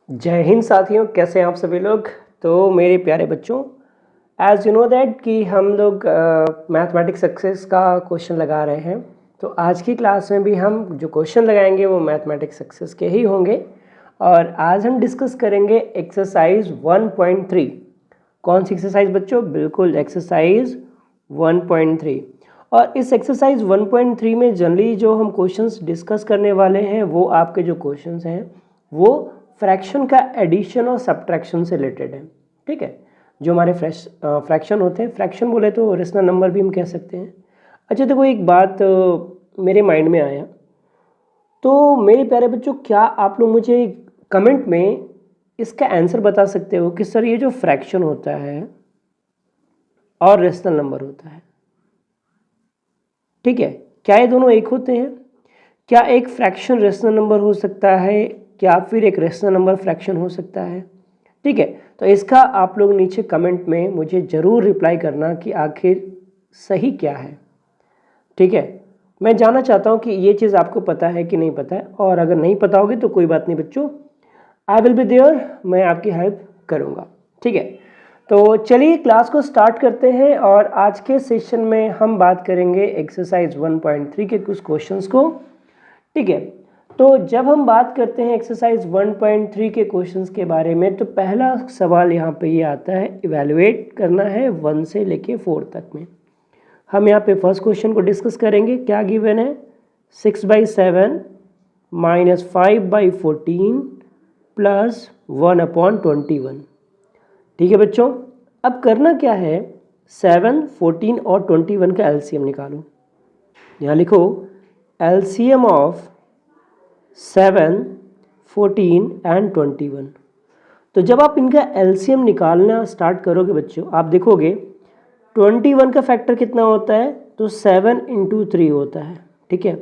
जय हिंद साथियों, कैसे हैं आप सभी लोग। तो मेरे प्यारे बच्चों, एज यू नो दैट कि हम लोग मैथमेटिक्स सक्सेस का क्वेश्चन लगा रहे हैं। तो आज की क्लास में भी हम जो क्वेश्चन लगाएंगे वो मैथमेटिक्स सक्सेस के ही होंगे। और आज हम डिस्कस करेंगे एक्सरसाइज 1.3। कौन सी एक्सरसाइज बच्चों? बिल्कुल एक्सरसाइज 1.3। और इस एक्सरसाइज 1.3 में जनरली जो हम क्वेश्चंस डिस्कस करने वाले हैं वो आपके जो क्वेश्चंस हैं वो फ्रैक्शन का एडिशन और सब्ट्रैक्शन से रिलेटेड है। ठीक है, जो हमारे फ्रैक्शन होते हैं, फ्रैक्शन बोले तो रेशनल नंबर भी हम कह सकते हैं। अच्छा, देखो एक बात मेरे माइंड में आया, तो मेरे प्यारे बच्चों, क्या आप लोग मुझे कमेंट में इसका आंसर बता सकते हो कि सर ये जो फ्रैक्शन होता है और रेशनल नंबर होता है, ठीक है, क्या ये दोनों एक होते हैं? क्या एक फ्रैक्शन रेशनल नंबर हो सकता है, क्या फिर एक रेशनल नंबर फ्रैक्शन हो सकता है? ठीक है, तो इसका आप लोग नीचे कमेंट में मुझे ज़रूर रिप्लाई करना कि आखिर सही क्या है। ठीक है, मैं जानना चाहता हूँ कि ये चीज़ आपको पता है कि नहीं पता है, और अगर नहीं पता होगी तो कोई बात नहीं बच्चों, आई विल बी देयर, मैं आपकी हेल्प करूँगा। ठीक है, तो चलिए क्लास को स्टार्ट करते हैं। और आज के सेशन में हम बात करेंगे एक्सरसाइज 1.3 के कुछ क्वेश्चंस को। ठीक है, तो जब हम बात करते हैं एक्सरसाइज 1.3 के क्वेश्चंस के बारे में, तो पहला सवाल यहाँ पे ये आता है, इवैल्यूएट करना है 1 से लेके 4 तक में। हम यहाँ पे फर्स्ट क्वेश्चन को डिस्कस करेंगे। क्या गिवन है? 6/7 माइनस 5/14 प्लस 1/21। ठीक है बच्चों, अब करना क्या है, 7, 14 और 21 का एलसीएम निकालो। यहाँ लिखो एलसीएम ऑफ 7, 14 एंड 21। तो जब आप इनका एलसीएम निकालना स्टार्ट करोगे बच्चों, आप देखोगे 21 का फैक्टर कितना होता है, तो 7 × 3 होता है। ठीक है,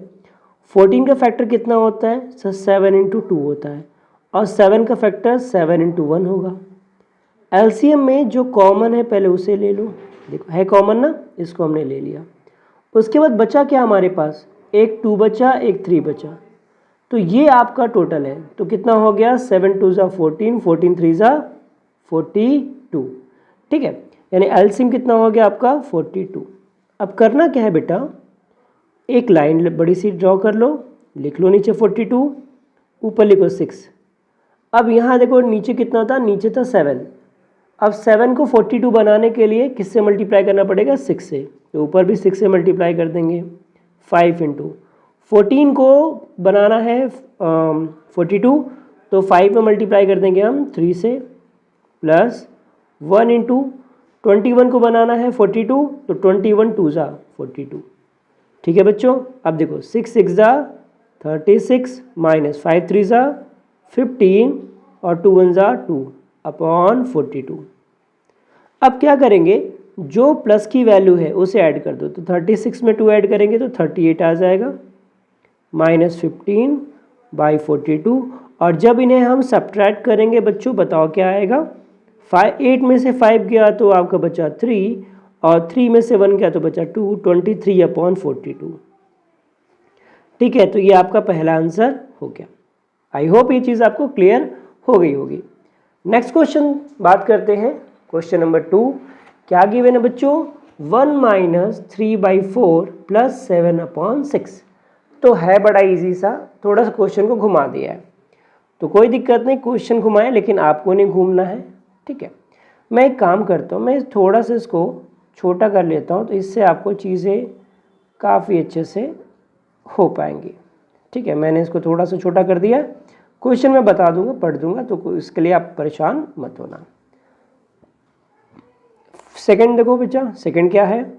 14 का फैक्टर कितना होता है, सर 7 × 2 होता है, और 7 का फैक्टर 7 × 1 होगा। एलसीएम में जो कॉमन है पहले उसे ले लो। देखो है कॉमन ना, इसको हमने ले लिया। उसके बाद बचा क्या हमारे पास, एक 2 बचा, एक 3 बचा। तो ये आपका टोटल है, तो कितना हो गया, 7 2 ज़ा 14, 14 3 ज़ा 42। ठीक है, यानी एलसीएम कितना हो गया आपका 42। अब करना क्या है बेटा, एक लाइन बड़ी सी ड्रॉ कर लो, लिख लो नीचे 42, ऊपर लिखो 6। अब यहाँ देखो नीचे कितना था, नीचे था 7। अब 7 को 42 बनाने के लिए किससे मल्टीप्लाई करना पड़ेगा, 6 से। तो ऊपर भी 6 से मल्टीप्लाई कर देंगे। 5 × 14 को बनाना है 42, तो 5 में मल्टीप्लाई कर देंगे हम 3 से, प्लस 1 × 21 को बनाना है 42, तो 21 2 ज़ा 42। ठीक है बच्चों, अब देखो 6 6 ज़ा 36 माइनस 5 3 ज़ा 15 और 2 1 ज़ा 2 अपॉन 42। अब क्या करेंगे, जो प्लस की वैल्यू है उसे ऐड कर दो। तो 36 में 2 ऐड करेंगे तो 38 आ जाएगा, माइनस 15/42। और जब इन्हें हम सब्ट्रैक्ट करेंगे बच्चों, बताओ क्या आएगा। 8 में से 5 गया तो आपका बचा 3, और 3 में से 1 गया तो बचा 2, 23/42। ठीक है, तो ये आपका पहला आंसर हो गया। आई होप ये चीज़ आपको क्लियर हो गई होगी। नेक्स्ट क्वेश्चन बात करते हैं, क्वेश्चन नंबर 2। क्या गिवन है बच्चों, 1 - 3/4 प्लस 7/6। तो है बड़ा इजी सा, थोड़ा सा क्वेश्चन को घुमा दिया है, तो कोई दिक्कत नहीं, क्वेश्चन घुमाए लेकिन आपको नहीं घूमना है। ठीक है, मैं एक काम करता हूँ, मैं थोड़ा सा इसको छोटा कर लेता हूँ, तो इससे आपको चीज़ें काफ़ी अच्छे से हो पाएंगी। ठीक है, मैंने इसको थोड़ा सा छोटा कर दिया। क्वेश्चन मैं बता दूंगा, पढ़ दूंगा, तो इसके लिए आप परेशान मत होना। सेकंड देखो बच्चा, सेकंड क्या है,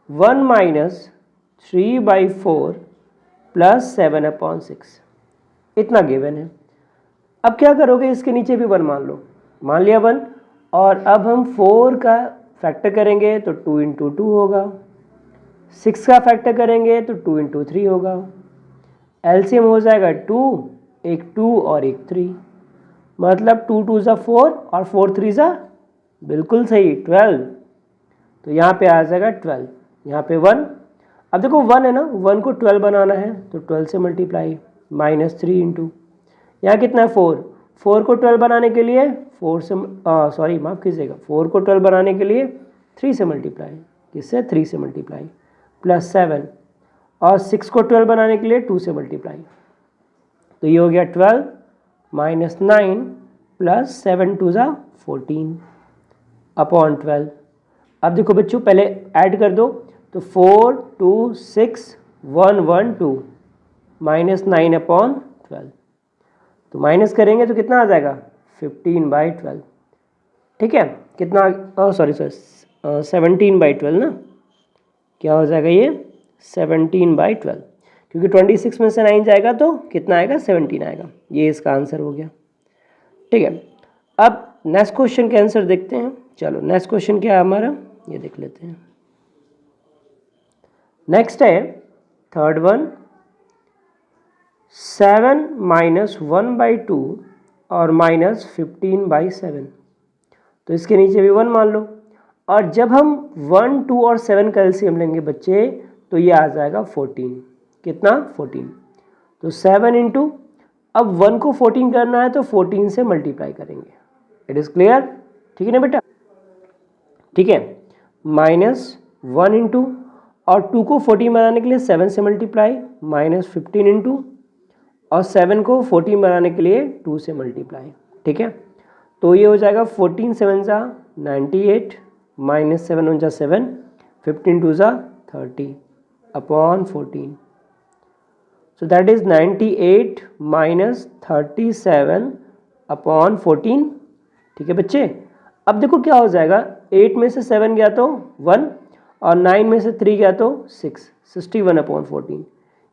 1 - 3/4 प्लस 7/6, इतना गिवन है। अब क्या करोगे, इसके नीचे भी 1 मान लो, मान लिया 1। और अब हम 4 का फैक्टर करेंगे तो 2 × 2 होगा, 6 का फैक्टर करेंगे तो 2 × 3 होगा। एलसीएम हो जाएगा 2, एक 2 और एक 3, मतलब 2 2 ज़ा 4 और 4 3 ज़ा, बिल्कुल सही 12। तो यहाँ पे आ जाएगा 12, यहाँ पे 1। अब देखो 1 है ना, 1 को 12 बनाना है तो 12 से मल्टीप्लाई, -3 × यहाँ कितना है 4, 4 को 12 बनाने के लिए 4 से सॉरी माफ़ कीजिएगा, 4 को 12 बनाने के लिए 3 से मल्टीप्लाई, किससे 3 से मल्टीप्लाई, प्लस 7, और 6 को 12 बनाने के लिए 2 से मल्टीप्लाई, तो ये हो गया 12 माइनस 9 प्लस 7 2 ज़ा 14 अपॉन 12। अब देखो बच्चों पहले ऐड कर दो, तो 4 2 6 1 1 2 माइनस 9 अपॉन 12, तो माइनस करेंगे तो कितना आ जाएगा 15/12, ठीक है, कितना सॉरी 17/12 ना, क्या हो जाएगा ये 17/12, क्योंकि 26 में से 9 जाएगा तो कितना आएगा 17 आएगा, ये इसका आंसर हो गया, ठीक है। अब नेक्स्ट क्वेश्चन के आंसर देखते हैं। चलो नेक्स्ट क्वेश्चन क्या है हमारा, ये देख लेते हैं। नेक्स्ट है थर्ड वन, 7 माइनस 1/2 और माइनस 15/7, तो इसके नीचे भी 1 मान लो, और जब हम 1 2 और 7 का एलसीएम लेंगे बच्चे तो ये आ जाएगा 14, कितना 14, तो 7 इंटू, अब 1 को 14 करना है तो 14 से मल्टीप्लाई करेंगे, इट इज़ क्लियर, ठीक है ना बेटा, ठीक है, माइनस 1 इंटू, और 2 को 14 बनाने के लिए 7 से मल्टीप्लाई, माइनस 15 इंटू, और 7 को 14 बनाने के लिए 2 से मल्टीप्लाई, ठीक है, तो ये हो जाएगा 14 7 ज़ा 98 माइनस 7 1 ज़ा 7 15 2 ज़ा 30 upon 14, so that is 98 minus 37 upon 14, ठीक है बच्चे। अब देखो क्या हो जाएगा, 8 में से 7 गया तो 1, और 9 में से 3 गया तो 6, 61 अपॉन 14,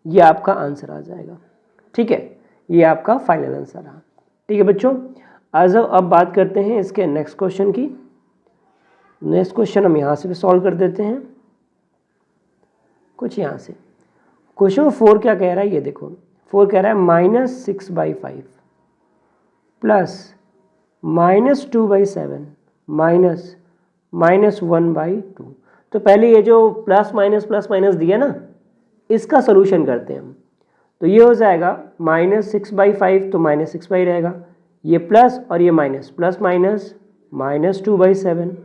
ये आपका आंसर आ जाएगा, ठीक है, ये आपका फाइनल आंसर रहा, ठीक है बच्चों। आज अब बात करते हैं इसके नेक्स्ट क्वेश्चन की। नेक्स्ट क्वेश्चन हम यहाँ से भी सॉल्व कर देते हैं, कुछ यहाँ से। क्वेश्चन 4 क्या कह रहा है, ये देखो 4 कह रहा है -6/5 प्लस -2/7 माइनस -1/2, तो पहले ये जो प्लस माइनस दिया ना, इसका सोल्यूशन करते हैं हम, तो ये हो जाएगा -6/5, तो -6 रहेगा, ये प्लस और ये माइनस, प्लस माइनस -2/7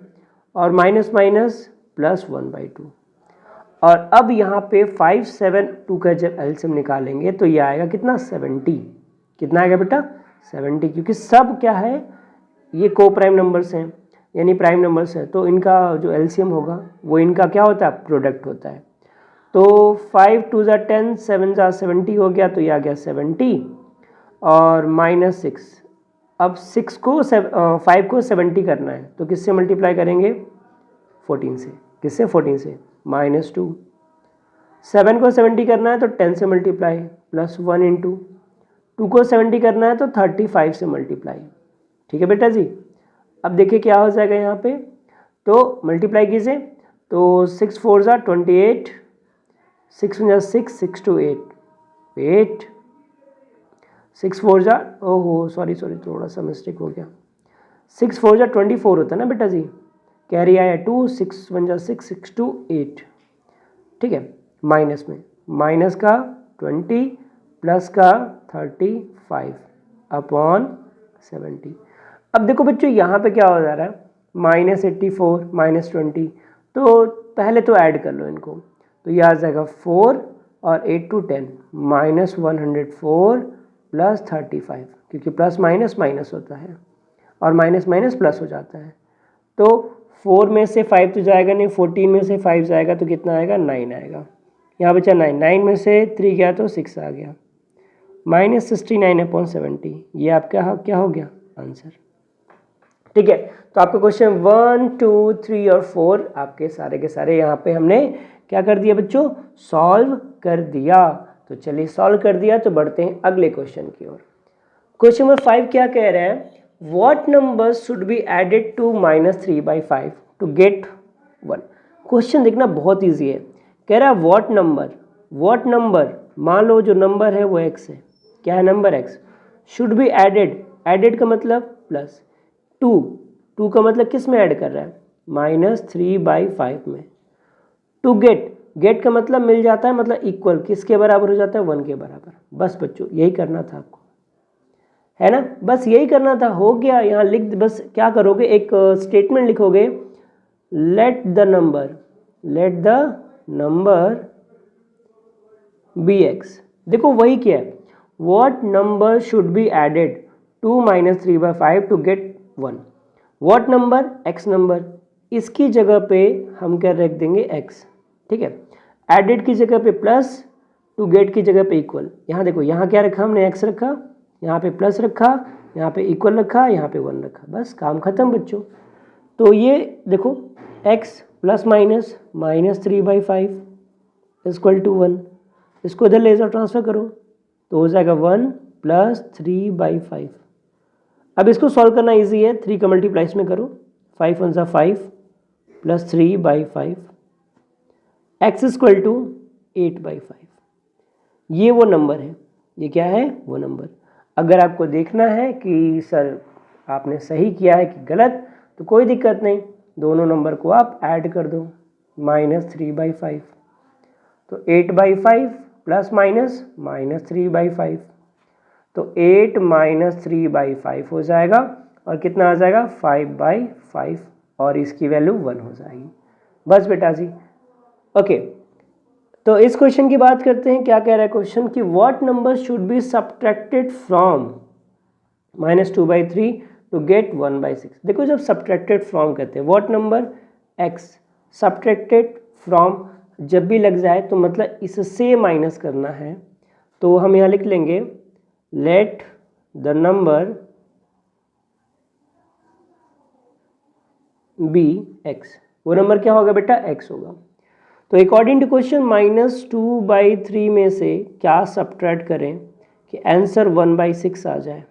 और माइनस माइनस प्लस 1/2, और अब यहाँ पे 5 7 2 का जब एलसीएम निकालेंगे तो ये आएगा कितना 70, कितना आएगा बेटा 70, क्योंकि सब क्या है ये को प्राइम नंबर्स हैं, यानी प्राइम नंबर्स हैं, तो इनका जो एलसीएम होगा वो इनका क्या होता है प्रोडक्ट होता है, तो 5 2 ज़ा 10 7 ज़ा 70 हो गया, तो ये आ गया 70 और -6, अब 6 को 5 को 70 करना है तो किससे मल्टीप्लाई करेंगे 14 से, किससे 14 से, -2, 7 को 70 करना है तो 10 से मल्टीप्लाई प्लस 1 इंटू, 2 को 70 करना है तो 35 से मल्टीप्लाई, ठीक है बेटा जी। अब देखिए क्या हो जाएगा यहाँ पे, तो मल्टीप्लाई कीजिए, तो 6 4 ज़ा 28, 6 ज़ा 6 6 to 8 6 4 ज़ा ओहो सॉरी थोड़ा सा मिस्टेक हो गया, 6 4 ज़ा 24 होता है ना बेटा जी, कैरी आया 2, 6 1 ज़ा 6 6 to 8, ठीक है, माइनस में माइनस का 20 प्लस का 35 अपॉन 70। अब देखो बच्चों यहाँ पे क्या हो जा रहा है -84 -20, तो पहले तो ऐड कर लो इनको, तो ये आ जाएगा 4 और 8 to 10 -104 प्लस 35, क्योंकि प्लस माइनस माइनस होता है और माइनस माइनस प्लस हो जाता है, तो 4 में से 5 तो जाएगा नहीं, 14 में से 5 जाएगा तो कितना आएगा 9 आएगा, यहाँ बचा 9, 9 में से 3 गया तो 6 आ गया, -69/70, ये आपका क्या हो गया आंसर, ठीक है। तो आपके क्वेश्चन 1 2 3 और 4 आपके सारे के सारे यहाँ पे हमने क्या कर दिया बच्चों, सॉल्व कर दिया। तो चलिए सॉल्व कर दिया तो बढ़ते हैं अगले क्वेश्चन की ओर। क्वेश्चन नंबर 5 क्या कह रहे हैं, what number should be added to -3/5 to get 1। Question देखना बहुत ईजी है, कह रहा है व्हाट नंबर, मान लो जो नंबर है वो x है, क्या है number x, should be added का मतलब प्लस, 2 का मतलब किस में ऐड कर रहा है -3/5 में, टू गेट का मतलब मिल जाता है, मतलब इक्वल किसके बराबर हो जाता है 1 के बराबर, बस बच्चों यही करना था आपको, है ना। बस यही करना था, हो गया। यहाँ लिख, बस क्या करोगे, एक स्टेटमेंट लिखोगे, let the number be x. देखो वही क्या है, what number should be added 2 - 3/5 to get 1। What number, x number, इसकी जगह पे हम क्या रख देंगे, एक्स। ठीक है, एडेड की जगह पे प्लस, टू गेट की जगह पे इक्वल। यहाँ देखो, यहाँ क्या रखा हमने, एक्स रखा, यहाँ पे प्लस रखा, यहाँ पे इक्वल रखा, यहाँ पे 1 रखा, बस काम खत्म बच्चों। तो ये देखो x plus minus -3/5 equal to 1, इसको इधर ले जाओ, ट्रांसफर करो, तो हो जाएगा 1 + 3/5। अब इसको सॉल्व करना इजी है, 3 का मल्टीप्लाई इसमें करो, 5 1 5 + 3/5, x इक्वल टू 8/5। ये वो नंबर है, ये क्या है, वो नंबर। अगर आपको देखना है कि सर आपने सही किया है कि गलत, तो कोई दिक्कत नहीं, दोनों नंबर को आप ऐड कर दो, -3/5। तो 8/5 प्लस माइनस -3/5, तो 8 - 3/5 हो जाएगा, और कितना आ जाएगा, 5/5, और इसकी वैल्यू 1 हो जाएगी। बस बेटा जी, ओके। तो इस क्वेश्चन की बात करते हैं, क्या कह रहा है क्वेश्चन कि what number should be subtracted from -2/3 to get 1/6। देखो जब सब्ट्रैक्टेड फ्रॉम कहते हैं, what number, x, subtracted from जब भी लग जाए तो मतलब इससे माइनस करना है, तो हम यहाँ लिख लेंगे let the number be x। वो नंबर क्या होगा बेटा, x होगा। तो अकॉर्डिंग टू क्वेश्चन -2/3 में से क्या सब्ट्रैक्ट करें कि आंसर 1/6 आ जाए।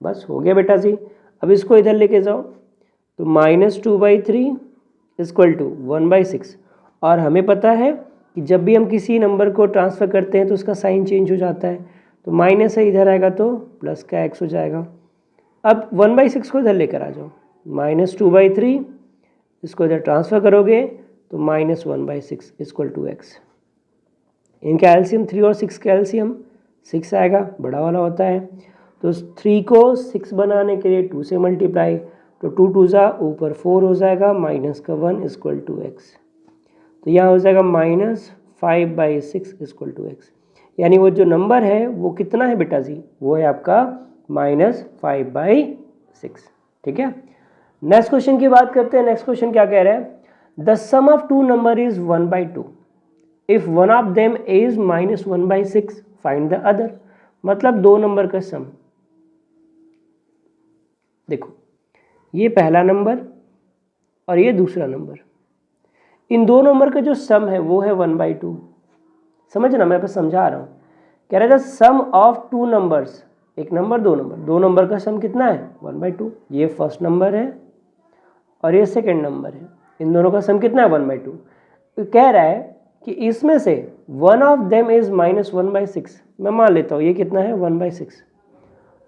बस हो गया बेटा जी। अब इसको इधर लेके जाओ, तो -2/3 इक्वल टू 1/6, और हमें पता है कि जब भी हम किसी नंबर को ट्रांसफ़र करते हैं तो उसका साइन चेंज हो जाता है, तो माइनस है इधर आएगा तो प्लस का x हो जाएगा। अब 1/6 को इधर लेकर आ जाओ, -2/3 इसको इधर ट्रांसफ़र करोगे तो -1/6 इक्वल टू x। इनका एलसीएम 3 और 6 का एलसीएम 6 आएगा, बड़ा वाला होता है। तो 3 को 6 बनाने के लिए 2 से मल्टीप्लाई, तो 2 2 जा ऊपर 4 हो जाएगा, माइनस का 1 इक्वल टू x। तो यहाँ हो जाएगा -5/6 इक्वल टू x। यानी वो जो नंबर है वो कितना है बेटा जी, वो है आपका -5/6। ठीक है, नेक्स्ट क्वेश्चन की बात करते हैं। नेक्स्ट क्वेश्चन क्या कह रहा है, the sum of two number is 1/2, if one of them is -1/6 find the other. मतलब दो नंबर का सम, देखो ये पहला नंबर और ये दूसरा नंबर, इन दो नंबर का जो सम है वो है 1/2। समझना, मैं बस समझा रहा हूँ। कह रहा था सम ऑफ टू नंबर्स, एक नंबर दो नंबर का सम कितना है 1/2। ये फर्स्ट नंबर है और ये सेकंड नंबर है, इन दोनों का सम कितना है 1/2। तो कह रहा है कि इसमें से वन ऑफ देम इज -1/6। मैं मान लेता हूँ ये कितना है 1/6।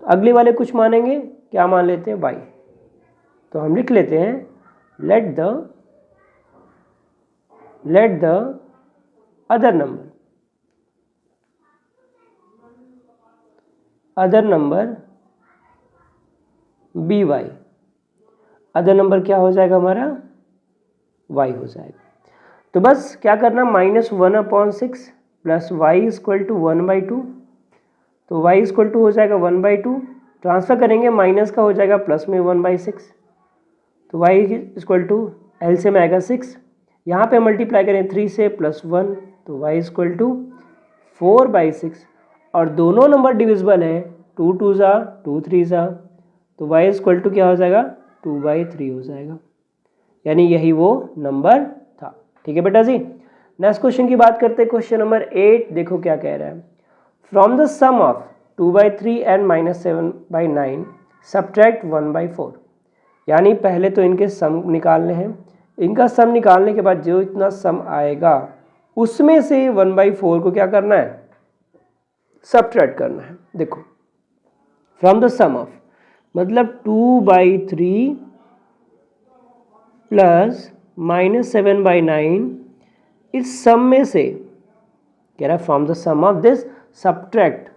तो अगले वाले कुछ मानेंगे, क्या मान लेते हैं, y। तो हम लिख लेते हैं let the other number be y. Other number क्या हो जाएगा हमारा, y हो जाएगा। तो बस क्या करना, -1/6 प्लस y इक्वल टू 1/2। तो y इक्वल टू हो जाएगा 1/2, ट्रांसफर करेंगे माइनस का हो जाएगा प्लस में 1/6। तो y इक्वल टू एलसीएम आएगा 6, यहाँ पे मल्टीप्लाई करें 3 से +1, तो y इक्वल टू 4/6। और दोनों नंबर डिविजिबल है, 2 2 जा 2 3 जा, तो y इक्वल टू क्या हो जाएगा 2/3 हो जाएगा। यानी यही वो नंबर था। ठीक है बेटा जी। नेक्स्ट क्वेश्चन की बात करते हैं, क्वेश्चन नंबर 8। देखो क्या कह रहा है, from the sum of 2/3 and -7/9 subtract 1/4। यानी पहले तो इनके सम निकालने हैं, इनका सम निकालने के बाद जो इतना सम आएगा उसमें से 1/4 को क्या करना है, सब्ट्रैक्ट करना है। देखो फ्रॉम द सम ऑफ मतलब 2/3 प्लस -7/9, इस सम में से कह रहा है from the sum of this subtract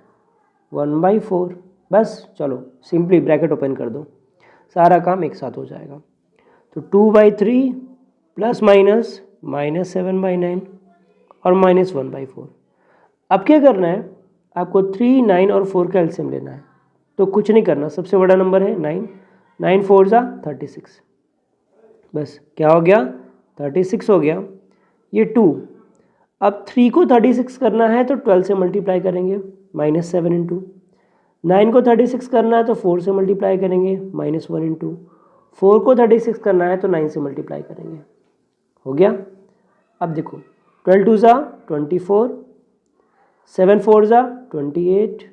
1/4। बस चलो सिंपली ब्रैकेट ओपन कर दो, सारा काम एक साथ हो जाएगा। तो 2/3 प्लस माइनस -7/9 और -1/4। अब क्या करना है, आपको 3, 9 और 4 का एलसीएम लेना है। तो कुछ नहीं करना, सबसे बड़ा नंबर है 9, 9 4 जा 36, बस क्या हो गया 36 हो गया। ये 2, अब 3 को 36 करना है तो 12 से मल्टीप्लाई करेंगे, -7 इंटू। 9 को 36 करना है तो 4 से मल्टीप्लाई करेंगे, -1 इंटू। 4 को 36 करना है तो 9 से मल्टीप्लाई करेंगे, हो गया। अब देखो 12 2 जा 24, 7 4 जा 28,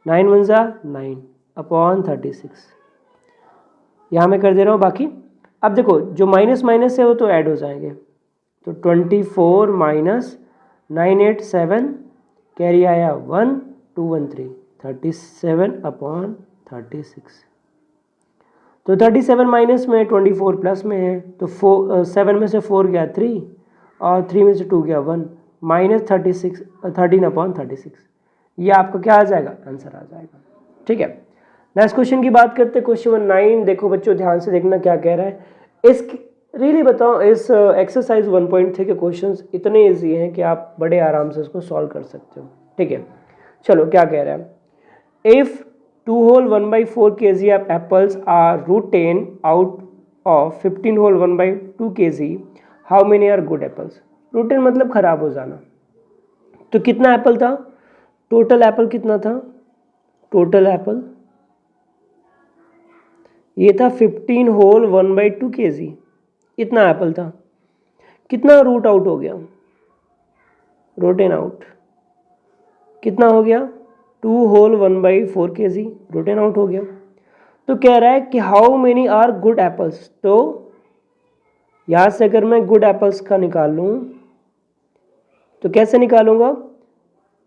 9 1 जा 9 अपॉन 36। यहाँ मैं कर दे रहा हूँ बाकी। अब देखो जो माइनस माइनस है वो तो ऐड हो जाएंगे, तो 24 माइनस 9 8 7 कैरी आया 1 2 1 3 37 अपॉन 36। तो 37 माइनस में 24 प्लस में है, तो 7 में से 4 गया 3 और 3 में से 2 गया 1, -36 13 अपॉन 36। ये आपका क्या आ जाएगा, आंसर आ जाएगा। ठीक है, नेक्स्ट क्वेश्चन की बात करते हैं, क्वेश्चन 9। देखो बच्चों ध्यान से देखना क्या कह रहा है। इस रियली बताओ, इस एक्सरसाइज 1.3 के क्वेश्चंस इतने इजी हैं कि आप बड़े आराम से इसको सॉल्व कर सकते हो। ठीक है, चलो क्या कह रहा है, if 2 whole 1/4 kg of apples are rooted out of 15 whole 1/2 kg, how many are good apples? रूटेन मतलब खराब हो जाना। तो कितना एप्पल था, टोटल एप्पल कितना था, टोटल एप्पल ये था 15 whole 1/2 kg, इतना एप्पल था। कितना रूट आउट हो गया, रोटेन आउट कितना हो गया, 2 whole 1/4 kg रोटेन आउट हो गया। तो कह रहा है कि how many are good apples. तो यहां से अगर मैं गुड एप्पल्स का निकाल लूं तो कैसे निकालूंगा,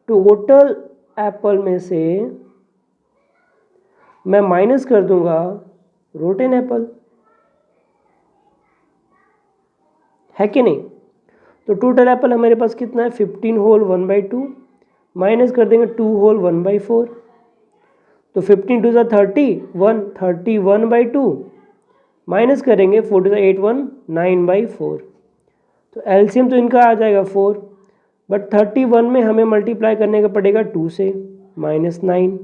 टोटल एप्पल में से मैं माइनस कर दूंगा रोटेन एप्पल, है कि नहीं। तो टोटल एप्पल हमारे पास कितना है, 15 whole 1/2 माइनस कर देंगे 2 whole 1/4, तो 15 2 30 1 31/2 माइनस करेंगे 4 2 8 1 9/4। तो एलसीएम तो इनका आ जाएगा 4, बट 31 में हमें मल्टीप्लाई करने का पड़ेगा 2 से, -9।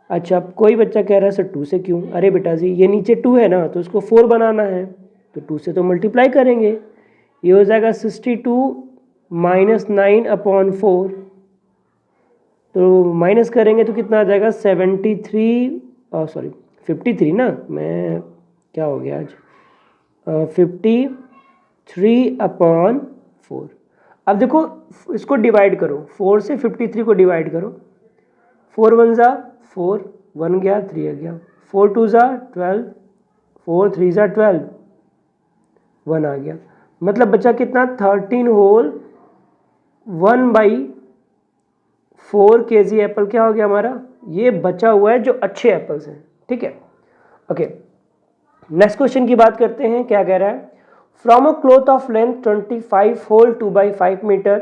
अच्छा, कोई बच्चा कह रहा है सर 2 से क्यों, अरे बेटा जी ये नीचे 2 है ना, तो उसको 4 बनाना है, तो 2 से तो मल्टीप्लाई करेंगे। ये हो जाएगा 62 -9 अपॉन 4, तो माइनस करेंगे तो कितना आ जाएगा 73, सॉरी 53 ना, मैं क्या हो गया आज, 53 अपॉन 4। अब देखो इसको डिवाइड करो, 4 से 53 को डिवाइड करो, 4 1 जा 4, 1 गया 3 आ गया, 4 2 जा 12, 4 3 जा 12, 1 आ गया। मतलब बचा कितना, 13 whole 1/4 kg एप्पल क्या हो गया हमारा, ये बचा हुआ है जो अच्छे एप्पल्स हैं। ठीक है, ओके नेक्स्ट क्वेश्चन की बात करते हैं। क्या कह रहा है, from a cloth of length 25 whole 2/5 metre,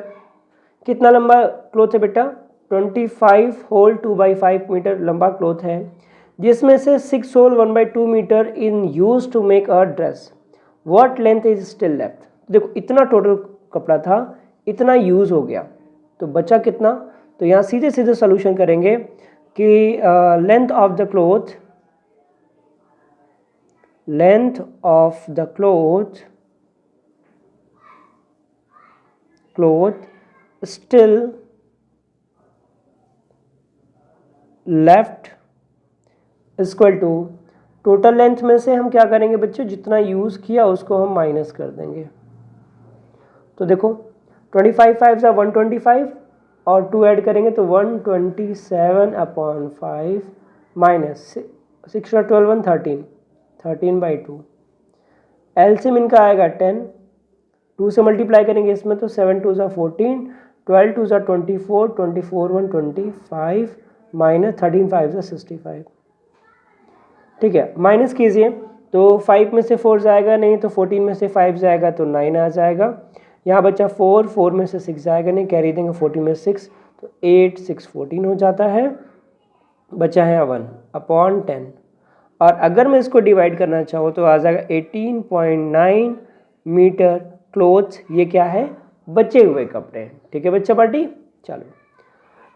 कितना लंबा क्लॉथ है बेटा, 25 whole 2/5 मीटर लंबा क्लॉथ है, जिसमें से 6 whole 1/2 metre in use to make a dress, what length is still left. देखो इतना टोटल कपड़ा था, इतना यूज हो गया, तो बचा कितना। तो यहाँ सीधे सीधे सोल्यूशन करेंगे कि length of the cloth, length of the cloth still left equal to, total length में से हम क्या करेंगे बच्चों, जितना यूज किया उसको हम माइनस कर देंगे। तो देखो 25 5 जा 125 और 2 ऐड करेंगे तो 127 अपॉन 5 माइनस 6 और 12 1 13, 13/2। एलसीएम इनका आएगा 10, 2 से मल्टीप्लाई करेंगे इसमें तो 7 2 जा 14, 12 2 जा 24, 24 1 25 माइनस 13 5 जा 65। ठीक है, माइनस कीजिए तो 5 में से 4 जाएगा नहीं, तो 14 में से 5 जाएगा तो 9 आ जाएगा। यहाँ बच्चा 4, 4 में से 6 जाएगा नहीं, कैरी देंगे 14 में 6, तो 8 6 14 हो जाता है। बचा है 1/10, और अगर मैं इसको डिवाइड करना चाहूँ तो आ जाएगा 18.9 मीटर क्लोथ्स। ये क्या है, बचे हुए कपड़े। ठीक है बच्चा पार्टी, चलो।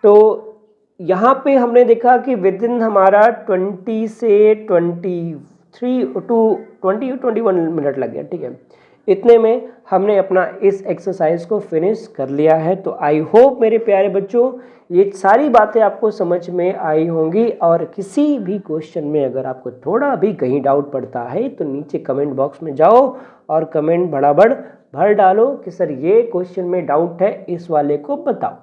तो यहाँ पे हमने देखा कि विद इन हमारा 20 से 23 टू 21 मिनट लग गया। ठीक है, इतने में हमने अपना इस एक्सरसाइज को फिनिश कर लिया है। तो आई होप मेरे प्यारे बच्चों ये सारी बातें आपको समझ में आई होंगी, और किसी भी क्वेश्चन में अगर आपको थोड़ा भी कहीं डाउट पड़ता है तो नीचे कमेंट बॉक्स में जाओ और कमेंट बड़ाबड़ भर डालो कि सर ये क्वेश्चन में डाउट है, इस वाले को बताओ।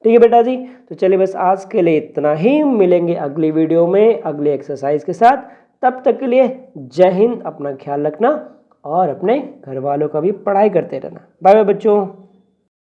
ठीक है बेटा जी, तो चलिए बस आज के लिए इतना ही, मिलेंगे अगली वीडियो में अगले एक्सरसाइज के साथ। तब तक के लिए जय हिंद, अपना ख्याल रखना और अपने घर वालों का भी पढ़ाई करते रहना। बाय बाय बच्चों।